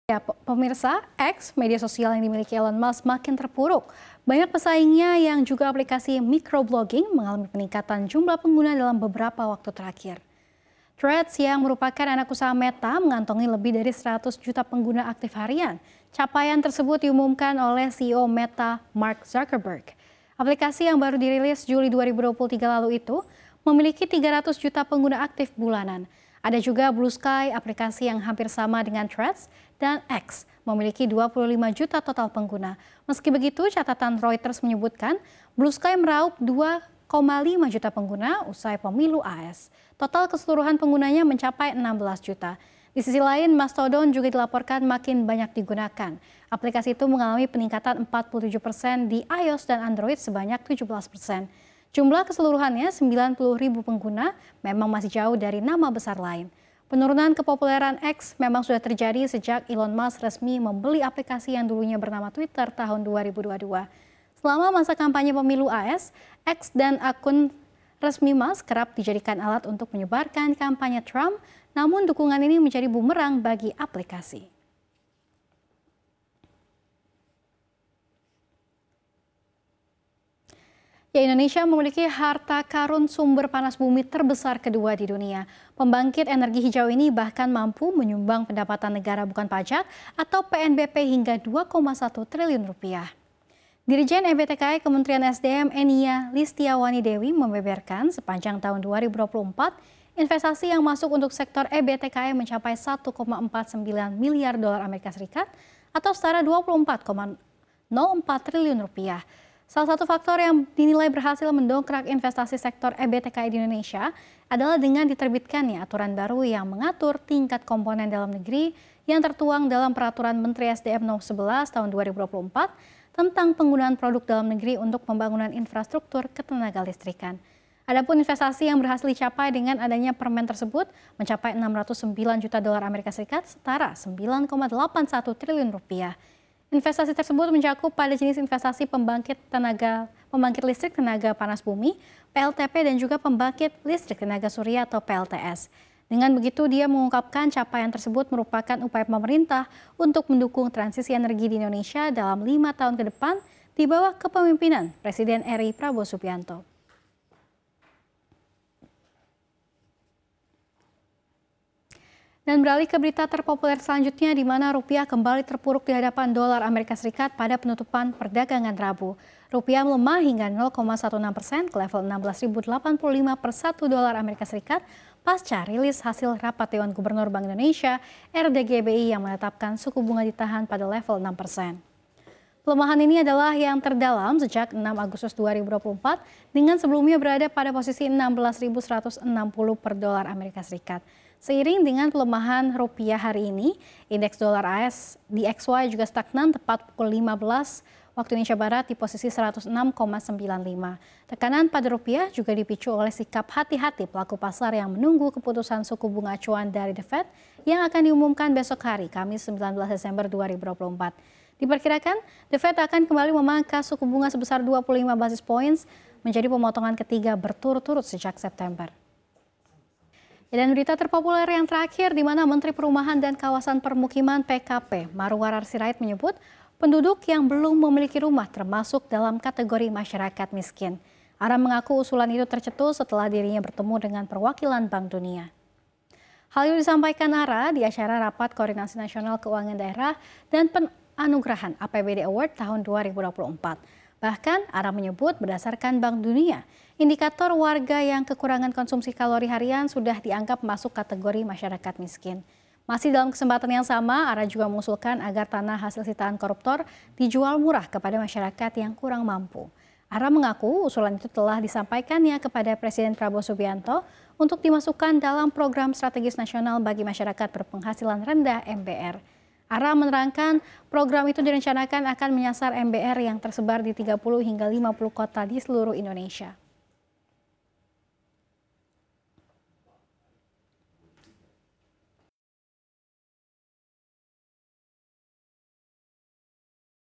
Ya, pemirsa, X, media sosial yang dimiliki Elon Musk makin terpuruk. Banyak pesaingnya yang juga aplikasi microblogging mengalami peningkatan jumlah pengguna dalam beberapa waktu terakhir. Threads yang merupakan anak usaha Meta mengantongi lebih dari 100 juta pengguna aktif harian. Capaian tersebut diumumkan oleh CEO Meta, Mark Zuckerberg. Aplikasi yang baru dirilis Juli 2023 lalu itu memiliki 300 juta pengguna aktif bulanan. Ada juga Blue Sky, aplikasi yang hampir sama dengan Threads, dan X memiliki 25 juta total pengguna. Meski begitu, catatan Reuters menyebutkan Blue Sky meraup 2,5 juta pengguna usai pemilu AS. Total keseluruhan penggunanya mencapai 16 juta. Di sisi lain, Mastodon juga dilaporkan makin banyak digunakan. Aplikasi itu mengalami peningkatan 47% di iOS dan Android sebanyak 17%. Jumlah keseluruhannya 90.000 pengguna memang masih jauh dari nama besar lain. Penurunan kepopuleran X memang sudah terjadi sejak Elon Musk resmi membeli aplikasi yang dulunya bernama Twitter tahun 2022. Selama masa kampanye pemilu AS, X dan akun resmi Musk kerap dijadikan alat untuk menyebarkan kampanye Trump, namun dukungan ini menjadi bumerang bagi aplikasi. Indonesia memiliki harta karun sumber panas bumi terbesar kedua di dunia. Pembangkit energi hijau ini bahkan mampu menyumbang pendapatan negara bukan pajak atau PNBP hingga 2,1 triliun rupiah. Dirjen EBTKI Kementerian SDM Enia Listiawani Dewi membeberkan sepanjang tahun 2024, investasi yang masuk untuk sektor EBTKI mencapai 1,49 miliar dolar Amerika Serikat atau setara 24,04 triliun rupiah. Salah satu faktor yang dinilai berhasil mendongkrak investasi sektor EBTKI di Indonesia adalah dengan diterbitkannya aturan baru yang mengatur tingkat komponen dalam negeri yang tertuang dalam Peraturan Menteri SDM Nomor 11 Tahun 2024 tentang penggunaan produk dalam negeri untuk pembangunan infrastruktur ketenaga listrikan. Adapun investasi yang berhasil dicapai dengan adanya permen tersebut mencapai 609 juta dolar Amerika Serikat setara 9,81 triliun rupiah. Investasi tersebut mencakup pada jenis investasi pembangkit listrik tenaga panas bumi, PLTP, dan juga pembangkit listrik tenaga surya atau PLTS. Dengan begitu, dia mengungkapkan capaian tersebut merupakan upaya pemerintah untuk mendukung transisi energi di Indonesia dalam 5 tahun ke depan di bawah kepemimpinan Presiden RI Prabowo Subianto. Dan beralih ke berita terpopuler selanjutnya di mana rupiah kembali terpuruk di hadapan dolar Amerika Serikat pada penutupan perdagangan Rabu. Rupiah melemah hingga 0,16% ke level 16.085 per 1 dolar Amerika Serikat pasca rilis hasil rapat Dewan Gubernur Bank Indonesia RDGBI yang menetapkan suku bunga ditahan pada level 6%. Pelemahan ini adalah yang terdalam sejak 6 Agustus 2024 dengan sebelumnya berada pada posisi 16.160 per dolar Amerika Serikat. Seiring dengan pelemahan rupiah hari ini, indeks dolar AS di XY juga stagnan tepat pukul 15 waktu Indonesia Barat di posisi 106,95. Tekanan pada rupiah juga dipicu oleh sikap hati-hati pelaku pasar yang menunggu keputusan suku bunga acuan dari The Fed yang akan diumumkan besok hari, Kamis 19 Desember 2024. Diperkirakan, The Fed akan kembali memangkas suku bunga sebesar 25 basis points menjadi pemotongan ketiga berturut-turut sejak September. Dan berita terpopuler yang terakhir di mana Menteri Perumahan dan Kawasan Permukiman PKP Marwarar Sirait menyebut penduduk yang belum memiliki rumah termasuk dalam kategori masyarakat miskin. Ara mengaku usulan itu tercetus setelah dirinya bertemu dengan perwakilan Bank Dunia. Hal itu disampaikan Ara di acara Rapat Koordinasi Nasional Keuangan Daerah dan Penganugerahan APBD Award tahun 2024. Bahkan Ara menyebut berdasarkan Bank Dunia, indikator warga yang kekurangan konsumsi kalori harian sudah dianggap masuk kategori masyarakat miskin. Masih dalam kesempatan yang sama, Ara juga mengusulkan agar tanah hasil sitaan koruptor dijual murah kepada masyarakat yang kurang mampu. Ara mengaku usulan itu telah disampaikannya kepada Presiden Prabowo Subianto untuk dimasukkan dalam program strategis nasional bagi masyarakat berpenghasilan rendah MBR. Ara menerangkan program itu direncanakan akan menyasar MBR yang tersebar di 30 hingga 50 kota di seluruh Indonesia.